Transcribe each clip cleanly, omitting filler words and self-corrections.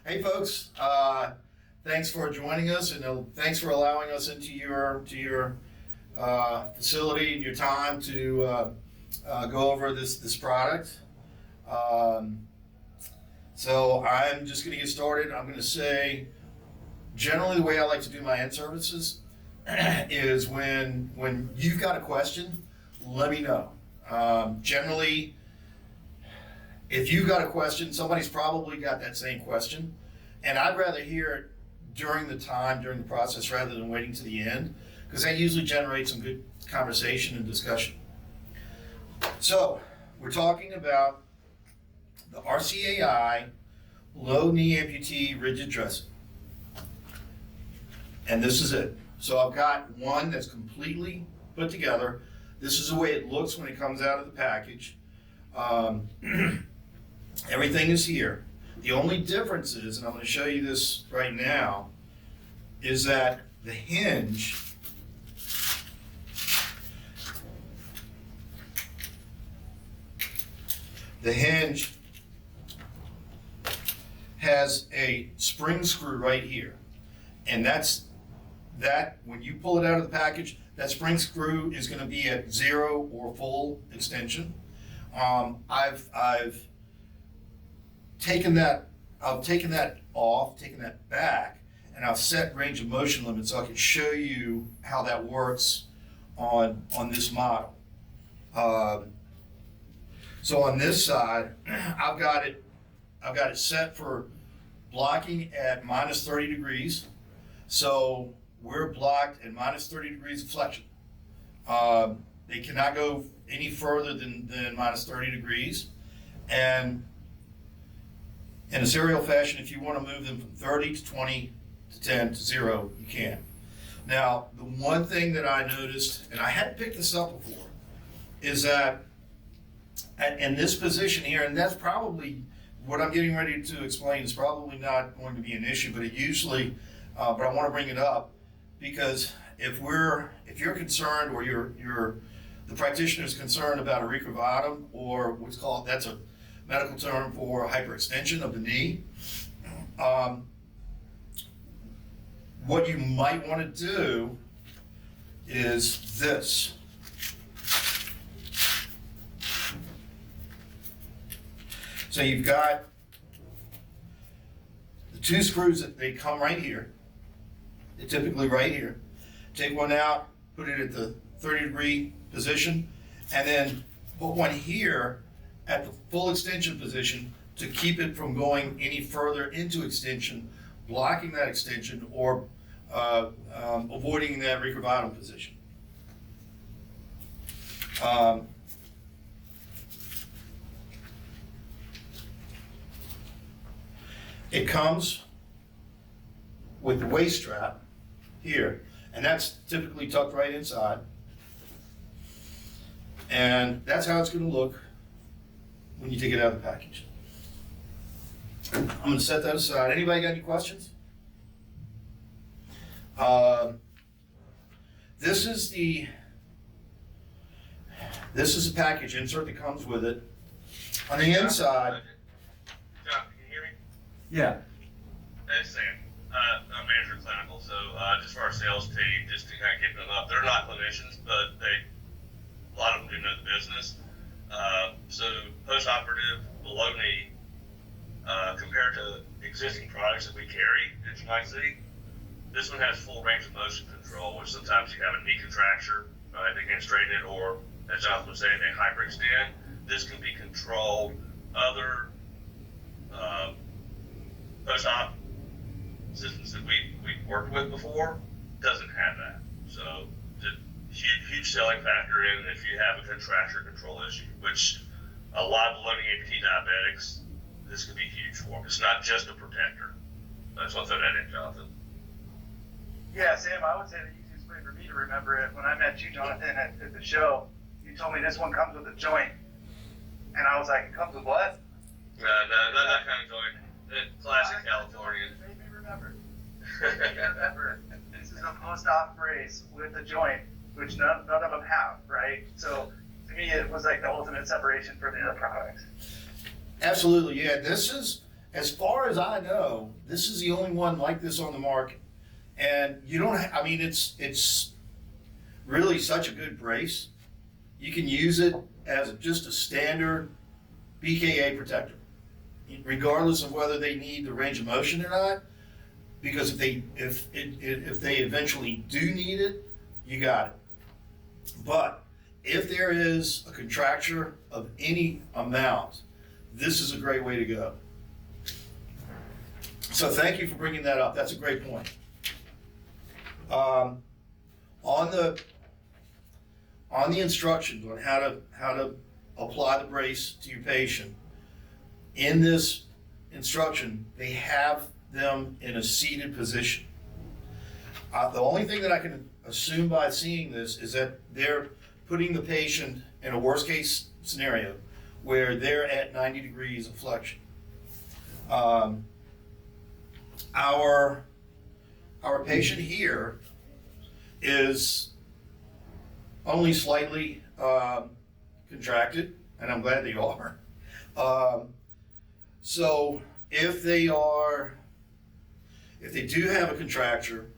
Hey folks, thanks for joining us, and thanks for allowing us into your facility and your time to go over this product. So I'm just going to get started. I'm going to say, generally the way I like to do my end services is when you've got a question, let me know. Generally, if you've got a question, somebody's probably got that same question, and I'd rather hear it during the process rather than waiting to the end, because that usually generates some good conversation and discussion. So we're talking about the RCAI low knee amputee rigid dressing, and this is it. So I've got one that's completely put together. This is the way it looks when it comes out of the package. Everything is here. The only difference is, and I'm going to show you this right now, is that the hinge has a spring screw right here, and that when you pull it out of the package, that spring screw is going to be at 0 or full extension. I've taken that off, taken that back, and I've set range of motion limits so I can show you how that works on this model. So on this side, I've got it set for blocking at minus 30 degrees. So we're blocked at minus 30 degrees of flexion. They cannot go any further than minus 30 degrees. And in a serial fashion, if you want to move them from 30 to 20 to 10 to 0, you can. Now, the one thing that I noticed, and I hadn't picked this up before, is that in this position here, and that's probably what I'm getting ready to explain is probably not going to be an issue, but it usually, but I want to bring it up because if you're concerned, or the practitioner is concerned about a recurvatum, or what's called, that's a medical term for hyperextension of the knee, what you might want to do is this. So you've got the two screws that they come right here. They're typically right here. Take one out, put it at the 30-degree position, and then put one here at the full extension position to keep it from going any further into extension, blocking that extension, or avoiding that recurvatum position. It comes with the waist strap here, and that's typically tucked right inside. And that's how it's going to look when you take it out of the package. I'm going to set that aside. Anybody got any questions? This is the package insert that comes with it. On the inside. John, can you hear me? Yeah. Hey, Sam. I'm manager of clinical, so just for our sales team, just to kind of keep them up. They're not clinicians, but a lot of them do know the business. So post-operative below knee, compared to existing products that we carry at GIC, this one has full range of motion control, which sometimes you have a knee contracture, right? They can't straighten it, or as Jonathan was saying, they hyperextend. This can be controlled. Other post-op systems that we've worked with before doesn't have that. So the huge selling factor in if you have a contracture control issue, which a lot of below-knee amputee diabetics, this could be huge for them. It's not just a protector. That's what throw that in, Jonathan. Yeah, Sam, I would say the easiest way for me to remember it, when I met you, Jonathan, at the show, you told me this one comes with a joint. And I was like, it comes with what? No, not that kind of joint. Classic Californian. Made me remember. Remember, this is a post-op brace with a joint, which none of them have, right? So to me, it was like the ultimate separation from the other products. Absolutely, yeah. This is, as far as I know, this is the only one like this on the market. And you don't, I mean, it's really such a good brace. You can use it as just a standard BKA protector, regardless of whether they need the range of motion or not. Because if they eventually do need it, you got it. But if there is a contracture of any amount, this is a great way to go. So thank you for bringing that up. That's a great point. On the instructions on how to apply the brace to your patient, in this instruction, they have them in a seated position. The only thing that I can assume by seeing this is that they're putting the patient in a worst case scenario where they're at 90 degrees of flexion. Our patient here is only slightly contracted, and I'm glad they are. So if they do have a contracture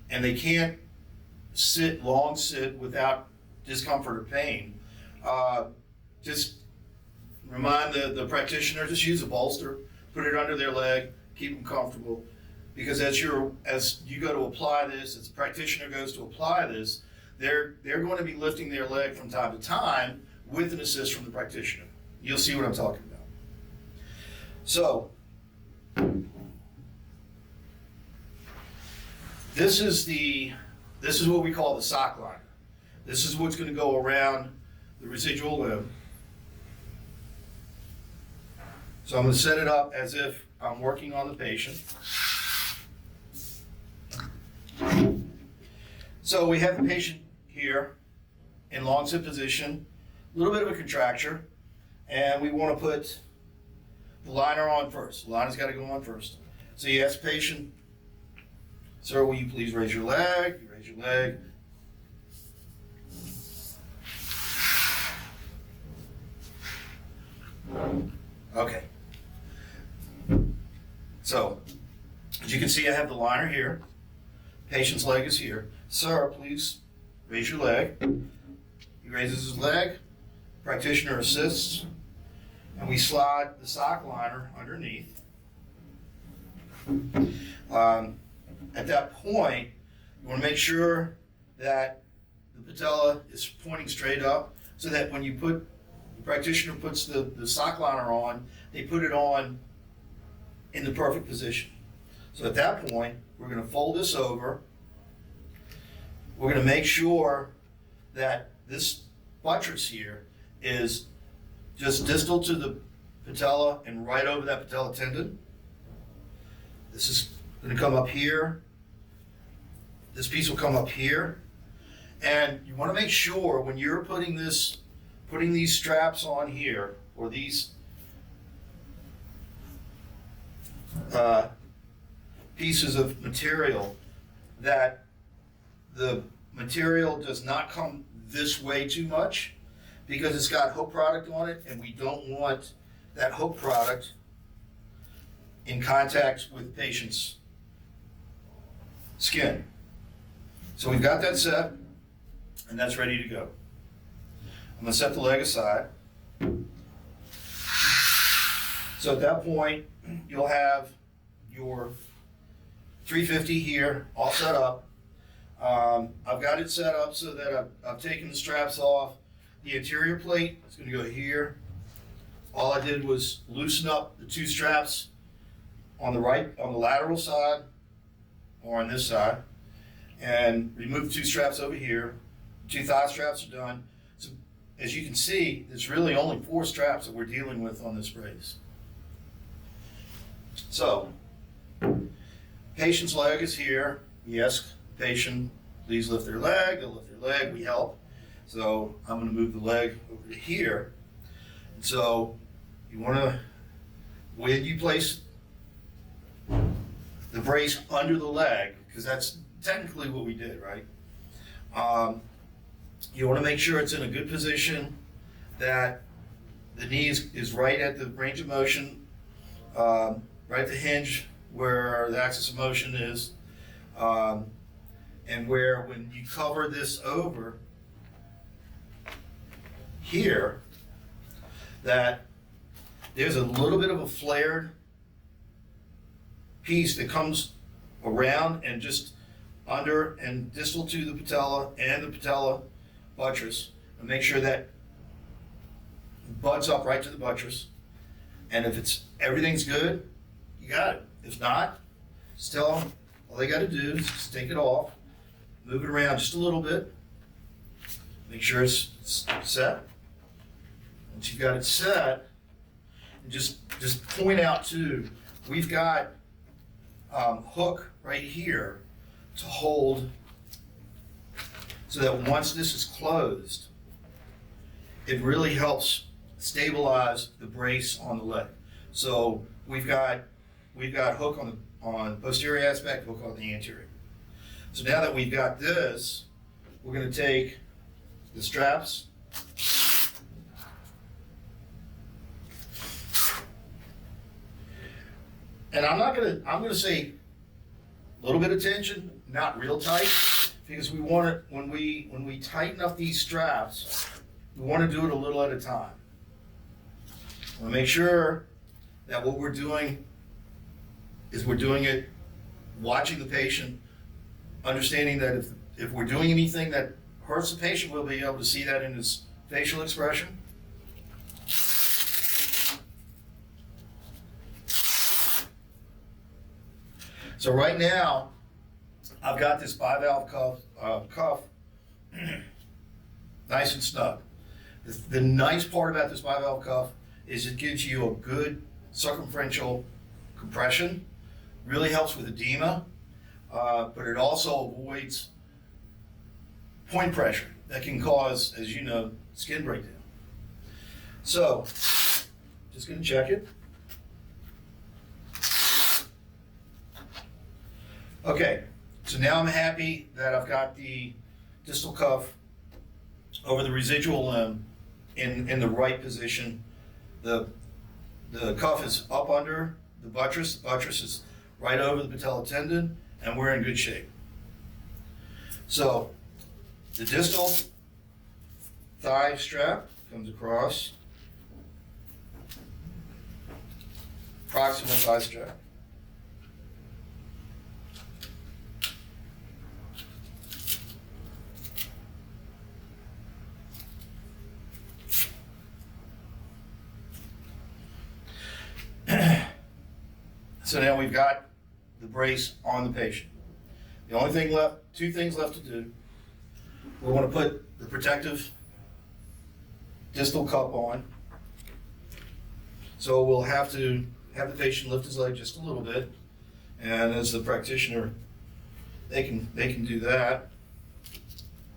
and they can't long sit without discomfort or pain, just remind the practitioner, just use a bolster, put it under their leg, keep them comfortable. Because as you go to apply this, as the practitioner goes to apply this, they're going to be lifting their leg from time to time with an assist from the practitioner. You'll see what I'm talking about. So, this is what we call the sock liner. This is what's going to go around the residual limb. So I'm going to set it up as if I'm working on the patient. So we have the patient here in long sit position, a little bit of a contracture, and we want to put the liner on first. The liner's got to go on first. So you ask the patient, sir, will you please raise your leg? You raise your leg. Okay. So, as you can see, I have the liner here. Patient's leg is here. Sir, please raise your leg. He raises his leg. Practitioner assists. And we slide the sock liner underneath. At that point, you want to make sure that the patella is pointing straight up so that when the practitioner puts the sock liner on, they put it on in the perfect position. So at that point, we're going to fold this over. We're going to make sure that this buttress here is just distal to the patella and right over that patella tendon. This is going to come up here. This piece will come up here. And you want to make sure when you're putting these straps on here, or these pieces of material, that the material does not come this way too much, because it's got hook product on it, and we don't want that hook product in contact with the patient's skin. So we've got that set, and that's ready to go. I'm going to set the leg aside. So at that point, you'll have your 350 here all set up. I've got it set up so that I've taken the straps off. The anterior plate is going to go here. All I did was loosen up the two straps on the lateral side, or on this side, and remove the two straps over here. Two thigh straps are done. So as you can see, there's really only 4 straps that we're dealing with on this brace. So, patient's leg is here. We ask the patient, please lift their leg. They'll lift their leg, we help. So I'm going to move the leg over to here. And so you want to, when you place the brace under the leg, because that's technically what we did, right? You want to make sure it's in a good position, that the knee is right at the range of motion, right at the hinge where the axis of motion is, and where when you cover this over here, that there's a little bit of a flared piece that comes around and just under and distal to the patella and the patella buttress, and make sure that buds up right to the buttress. And if everything's good, you got it. If not, just tell them all they got to do is just take it off, move it around just a little bit, make sure it's set. Once you've got it set, and just point out too, we've got hook right here to hold, so that once this is closed, it really helps stabilize the brace on the leg. So we've got hook on the posterior aspect, hook on the anterior. So now that we've got this, we're going to take the straps, and I'm going to say a little bit of tension, not real tight, because we want it, when we tighten up these straps, we want to do it a little at a time. We want to make sure that what we're doing is we're doing it watching the patient, understanding that if we're doing anything that hurts the patient, we'll be able to see that in his facial expression. So right now, I've got this bivalve cuff nice and snug. The nice part about this bivalve cuff is it gives you a good circumferential compression, really helps with edema, but it also avoids point pressure that can cause, as you know, skin breakdown. So, just gonna check it. Okay, so now I'm happy that I've got the distal cuff over the residual limb in the right position. The cuff is up under the buttress is right over the patella tendon, and we're in good shape. So the distal thigh strap comes across, proximal thigh strap. So now we've got the brace on the patient. The only thing left, two things left to do. We want to put the protective distal cup on. So we'll have to have the patient lift his leg just a little bit. And as the practitioner, they can do that.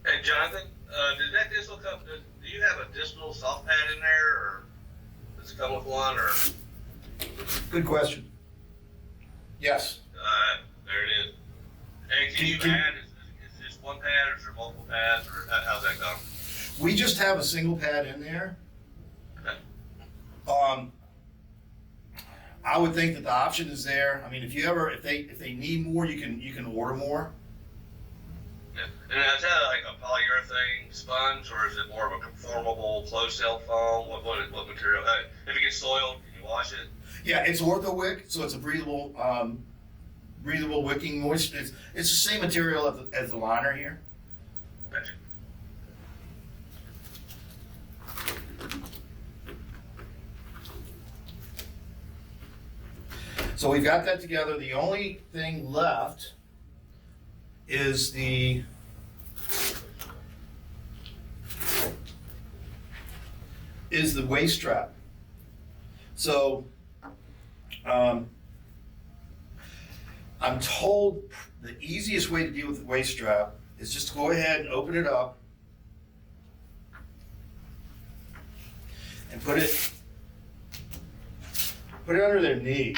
Hey, Jonathan, did that distal cup, do you have a distal soft pad in there, or does it come with one, or? Good question. Yes. There it is. Hey, can you add, is this one pad, or is there multiple pads, or how's that go? We just have a single pad in there. Okay. I would think that the option is there. I mean, if they need more, you can order more. Yeah. And is that like a polyurethane sponge, or is it more of a conformable closed cell foam? What material? If it gets soiled, can you wash it? Yeah, it's ortho-wick, so it's a breathable wicking moisture. It's the same material as the liner here. Gotcha. So we've got that together. The only thing left is the waist strap. So I'm told the easiest way to deal with the waist strap is just to go ahead and open it up and put it under their knee.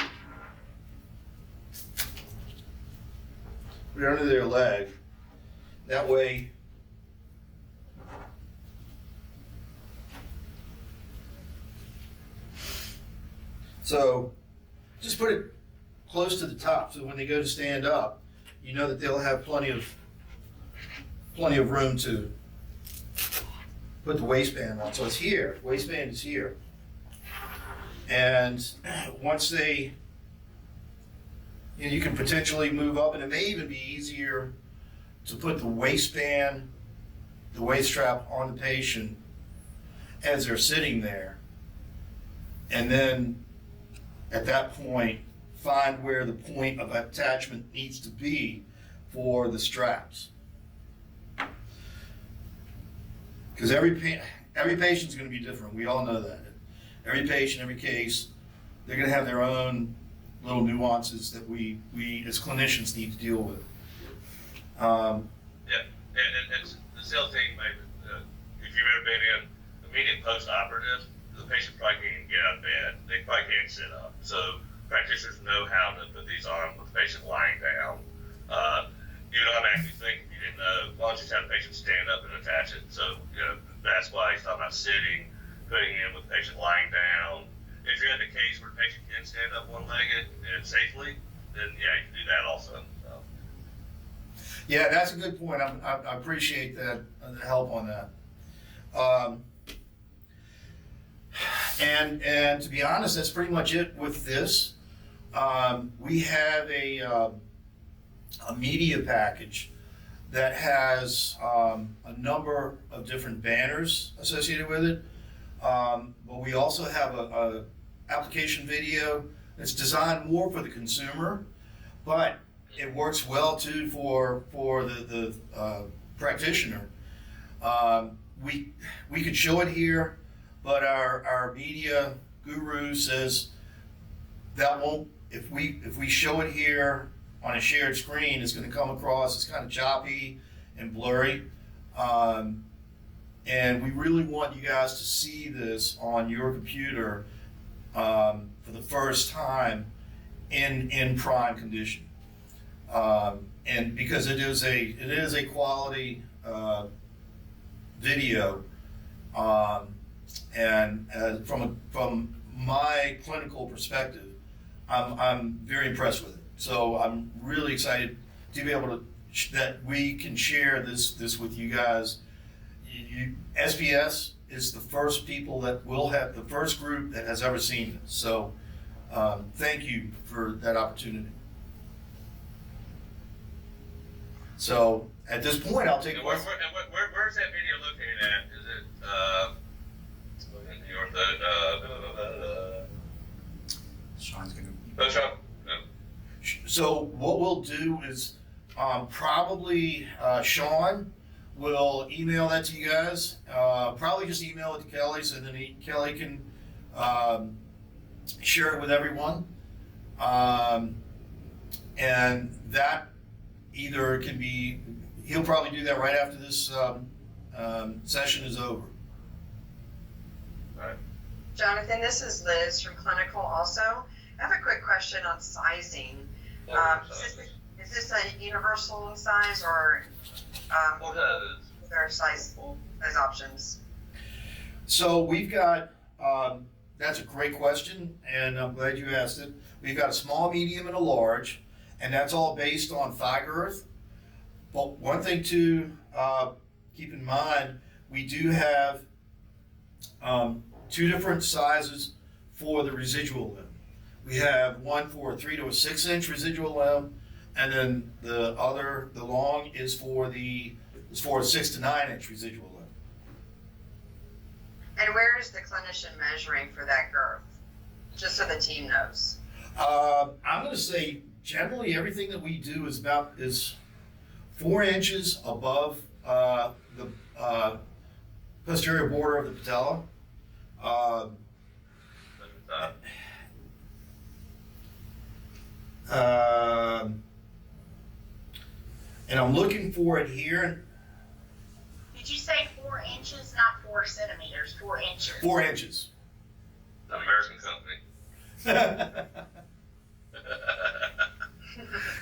Put it under their leg. That way So just put it close to the top, so when they go to stand up, you know that they'll have plenty of room to put the waistband on. So it's here, waistband is here. And once they, you can potentially move up, and it may even be easier to put the waistband, the waist strap on the patient as they're sitting there. And then at that point, find where the point of attachment needs to be for the straps. Because every patient's going to be different. We all know that. Every patient, every case, they're going to have their own little nuances that we as clinicians need to deal with. Yeah, and the sales team, if you've ever been in immediate post-operative, the patient probably can't even get out of bed. They probably can't sit up. So practitioners know how to put these on with the patient lying down. I'm actually thinking, you didn't know, why don't you just have the patient stand up and attach it? So, that's why he's talking about sitting, putting in with the patient lying down. If you're in the case where the patient can stand up one-legged and safely, then yeah, you can do that also. So. Yeah, that's a good point. I appreciate that, the help on that. And to be honest, that's pretty much it with this. We have a media package that has a number of different banners associated with it. But we also have a application video that's designed more for the consumer, but it works well too for the practitioner. We could show it here, but our media guru says that won't. If we show it here on a shared screen, it's going to come across as kind of choppy and blurry. And we really want you guys to see this on your computer for the first time in prime condition. And because it is a quality video, and from my clinical perspective, I'm very impressed with it. So I'm really excited to be able to that we can share this with you guys. SPS is the first people that will have the first group that has ever seen this. So thank you for that opportunity. So at this point, I'll take. Where's that video located at? Is it in New York? Sean's gonna. No, Sean. No. So what we'll do is probably Sean will email that to you guys. Probably just email it to Kelly, so then Kelly can share it with everyone. And that either can be, he'll probably do that right after this session is over. All right. Jonathan, this is Liz from Clinical also. I have a quick question on sizing. Is this a universal size or are there size options? So we've got, that's a great question, and I'm glad you asked it. We've got a small, medium, and a large, and that's all based on thigh girth. But one thing to keep in mind, we do have two different sizes for the residual limb. We have one for a 3 to a 6 inch residual limb, and then the long is for a 6 to 9 inch residual limb. And where is the clinician measuring for that girth? Just so the team knows. I'm going to say generally everything that we do is 4 inches above the posterior border of the patella. And I'm looking for it here. Did you say 4 inches, not 4 centimeters, 4 inches? 4 inches. American company.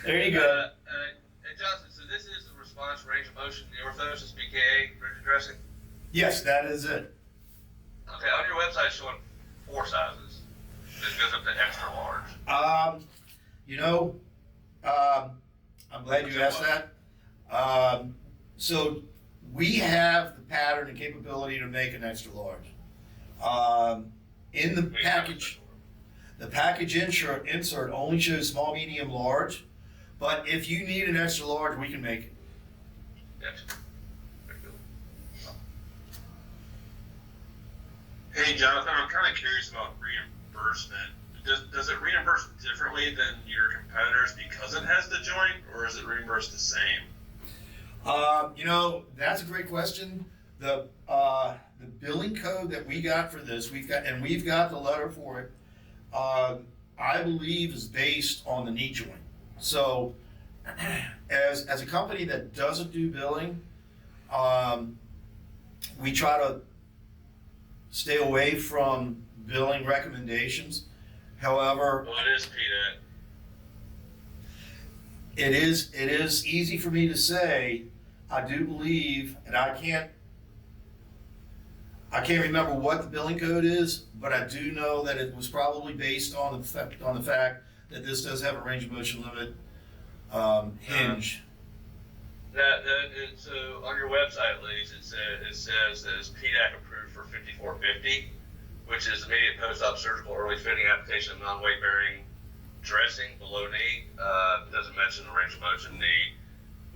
There you go. Hey Johnson, so this is the response range of motion, the orthosis, BKA, rigid dressing? Yes, that is it. Okay, on your website it's showing 4 sizes. It goes up to extra large. You know, I'm glad you asked that. So we have the pattern and capability to make an extra large. In the package insert only shows small, medium, large. But if you need an extra large, we can make it. Yes. Hey, Jonathan, I'm kind of curious about reimbursement. Does it reimburse differently than your competitors because it has the joint, or is it reimbursed the same? You know, that's a great question. The billing code that we got for this, we've got the letter for it. I believe is based on the knee joint. So, as a company that doesn't do billing, we try to stay away from billing recommendations. However, Well, it is PDAC. it is easy for me to say. I do believe, and I can't remember what the billing code is, but I do know that it was probably based on the fact that this does have a range of motion limit hinge. So on your website, at least, it says that it's PDAC approved for 5450, which is immediate post-op surgical early fitting application of non-weight bearing dressing below knee. It doesn't mention the range of motion knee,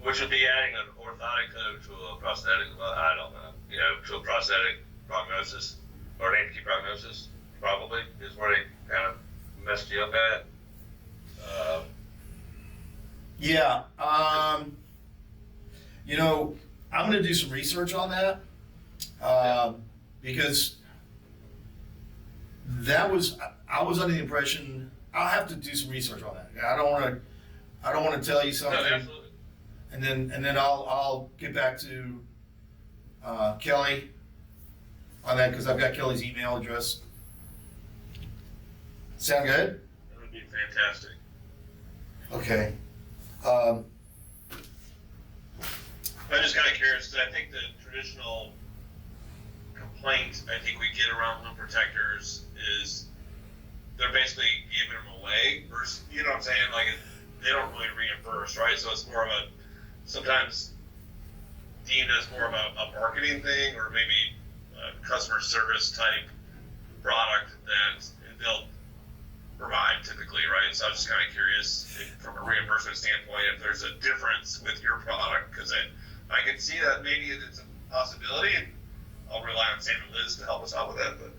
which would be adding an orthotic code to a prosthetic. I don't know, to a prosthetic prognosis or an amputee prognosis. Probably is where they kind of messed you up at. Yeah. You know, I'm going to do some research on that because I was under the impression I'll have to do some research on that. I don't want to tell you something, No, absolutely. and then I'll get back to Kelly on that because I've got Kelly's email address. Sound good? That would be fantastic. Okay. I'm just kind of curious because I think the traditional complaint I think we get around home protectors is they're basically giving them away, versus, you know what I'm saying? Like, they don't really reimburse, right? So it's more of a, sometimes deemed as more of a marketing thing or maybe a customer service type product that they'll provide typically, right? So I'm just kind of curious from a reimbursement standpoint if there's a difference with your product, because I can see that maybe it's a possibility, and I'll rely on Sam and Liz to help us out with that. But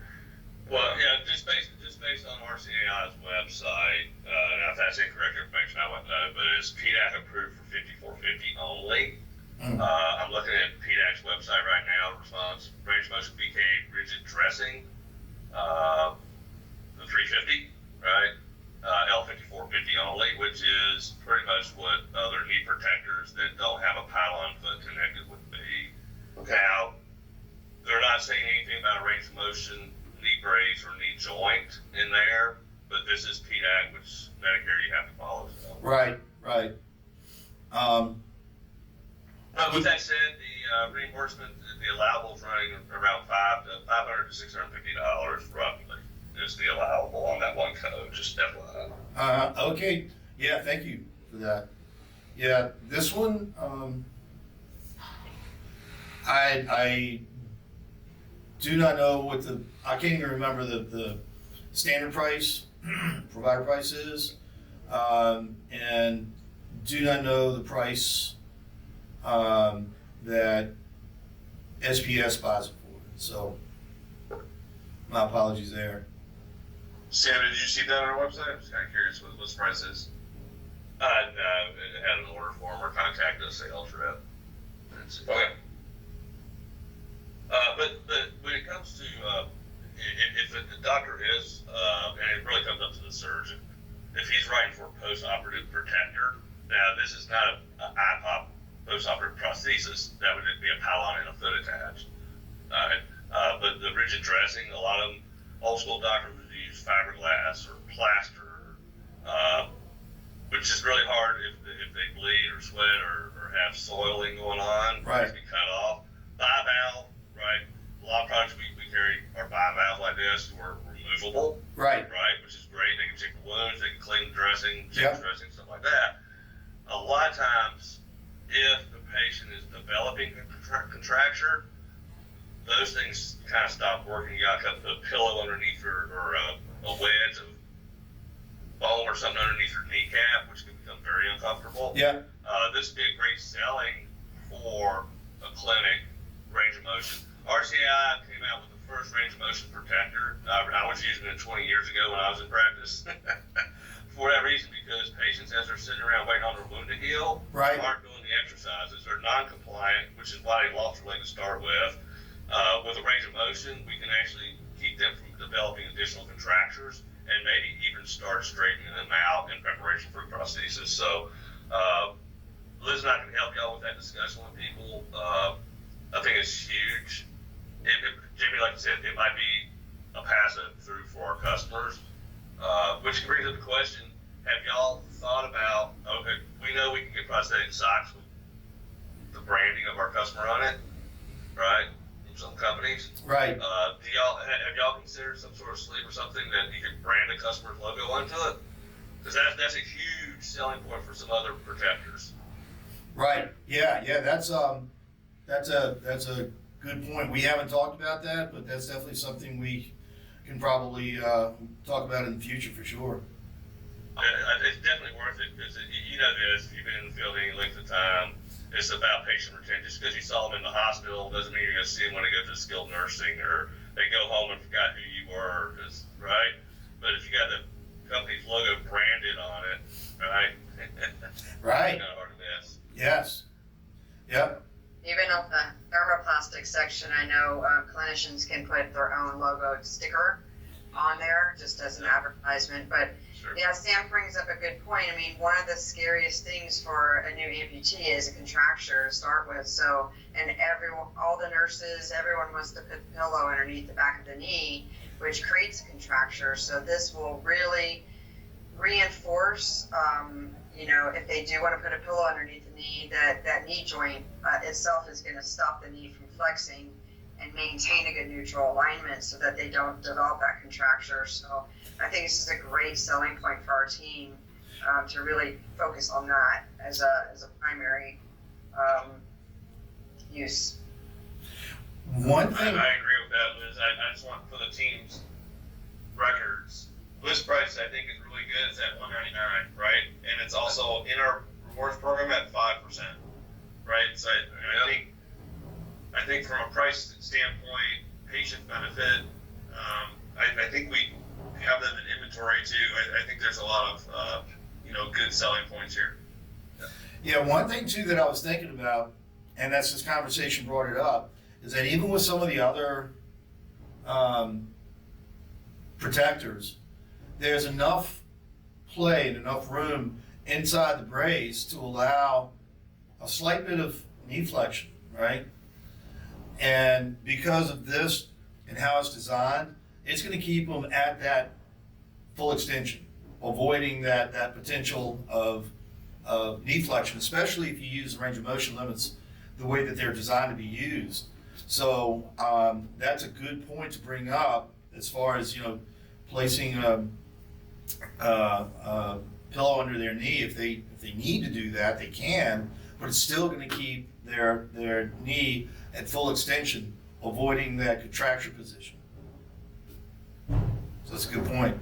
well, yeah, just based on RCAI's website, if that's incorrect information, I wouldn't know, but it's PDAC approved for 5450 only. I'm looking at PDAC's website right now. Response: range of motion BK rigid dressing, the 350, right? L5450 only, which is pretty much what other knee protectors that don't have a pylon foot connected would be. Okay. Now, they're not saying anything about a range of motion knee brace or knee joint in there, but this is PDAC, which Medicare you have to follow. So. Right. With that said, the reimbursement, the allowable is running around $500 to $650 roughly. Is the allowable on that one code, just FYI. Okay. Yeah, thank you for that. Yeah, this one, I do not know what I can't even remember the standard price, provider price is, and do not know the price that SPS buys it for. So, my apologies there. Sam, did you see that on our website? I'm just kind of curious what the price is. No, it had an order form or contact us, sales rep. Okay. But when it comes to if the doctor is, and it really comes up to the surgeon, if he's writing for post-operative protector, now this is not an IPOP post-operative prosthesis. That would be a pylon and a foot attached. But the rigid dressing, a lot of them, old school doctors would use fiberglass or plaster, which is really hard if they bleed or sweat or have soiling going on. Right. To be cut off. Bivalve, right? A lot of products we carry are bivalve like this, or movable, Right. right? Which is great. They can check the wounds, they can clean the dressing, change Yep. the dressing, stuff like that. A lot of times, if the patient is developing a contracture, those things kind of stop working. You got to put a pillow underneath or a wedge of foam or something underneath your kneecap, which can become very uncomfortable. Yeah. This would be a great selling for a clinic range of motion. RCAI came out with the first range of motion protector. I was using it 20 years ago when I was in practice. For that reason, because patients, as they're sitting around waiting on their wound to heal, Right. aren't doing the exercises. They're non-compliant, which is why they lost their leg to start with. With a range of motion, we can actually keep them from developing additional contractures and maybe even start straightening them out in preparation for prosthesis. So, Liz and I can help y'all with that discussion with people. I think it's huge. Jamie, like you said, it might be a passive through for our customers, which brings up the question, have y'all thought about, okay, we know we can get prosthetic socks with the branding of our customer on it, right? From some companies. Right. Have y'all considered some sort of sleeve or something that you could brand the customer's logo onto it? Because that's a huge selling point for some other protectors. Right. Yeah. That's a good point. We haven't talked about that, but that's definitely something we can probably talk about in the future for sure. It's definitely worth it because you know this. If you've been in the field any length of time, it's about patient retention. Just because you saw them in the hospital doesn't mean you're going to see them when they go to skilled nursing or they go home and forgot who you were, right? But if you got the company's logo branded on it, right? Right. Kind of hard to miss. Yes. Yep. Even on the thermoplastic section, I know clinicians can put their own logo sticker on there just as an advertisement. But Sure. yeah, Sam brings up a good point. I mean, one of the scariest things for a new amputee is a contracture to start with. So, and all the nurses, everyone wants to put the pillow underneath the back of the knee, which creates a contracture. So this will really reinforce, if they do want to put a pillow underneath the knee, that knee joint itself is going to stop the knee from flexing and maintain a good neutral alignment so that they don't develop that contracture. So I think this is a great selling point for our team to really focus on that as a primary use. One thing. I agree with that, Liz. I just want for the team's records. List price I think is really good. It's at $199, right? And it's also in our rewards program at 5%, right? So I think from a price standpoint, patient benefit, I think we have them in inventory too. I think there's a lot of good selling points here. Yeah, one thing too that I was thinking about, and that's this conversation brought it up, is that even with some of the other protectors, there's enough play and enough room inside the brace to allow a slight bit of knee flexion, right? And because of this and how it's designed, it's going to keep them at that full extension, avoiding that potential of knee flexion, especially if you use the range of motion limits the way that they're designed to be used. So that's a good point to bring up as far as placing a pillow under their knee. If they need to do that, they can, but it's still going to keep their knee at full extension, avoiding that contracture position. So that's a good point.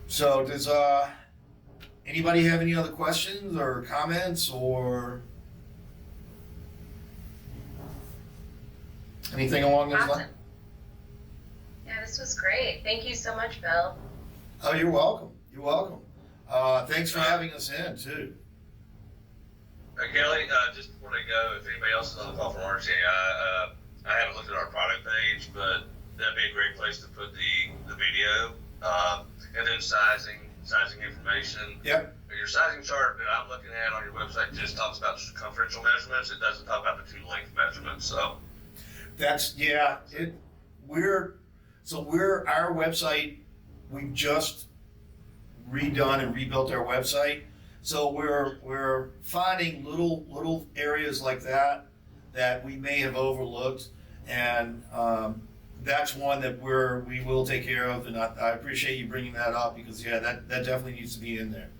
So does anybody have any other questions or comments or anything along those lines? Yeah, this was great. Thank you so much, Bill. Oh, you're welcome. You're welcome. Thanks for having us in too. Kelly, just before they go, if anybody else is on the call from RCAI, I haven't looked at our product page, but that'd be a great place to put the video, and then sizing information. Yep. Your sizing chart that I'm looking at on your website just talks about circumferential measurements. It doesn't talk about the two length measurements. So That's our website. We've just redone and rebuilt our website. So we're finding little areas like that we may have overlooked, And that's one that we will take care of, and I appreciate you bringing that up, because, yeah, that definitely needs to be in there.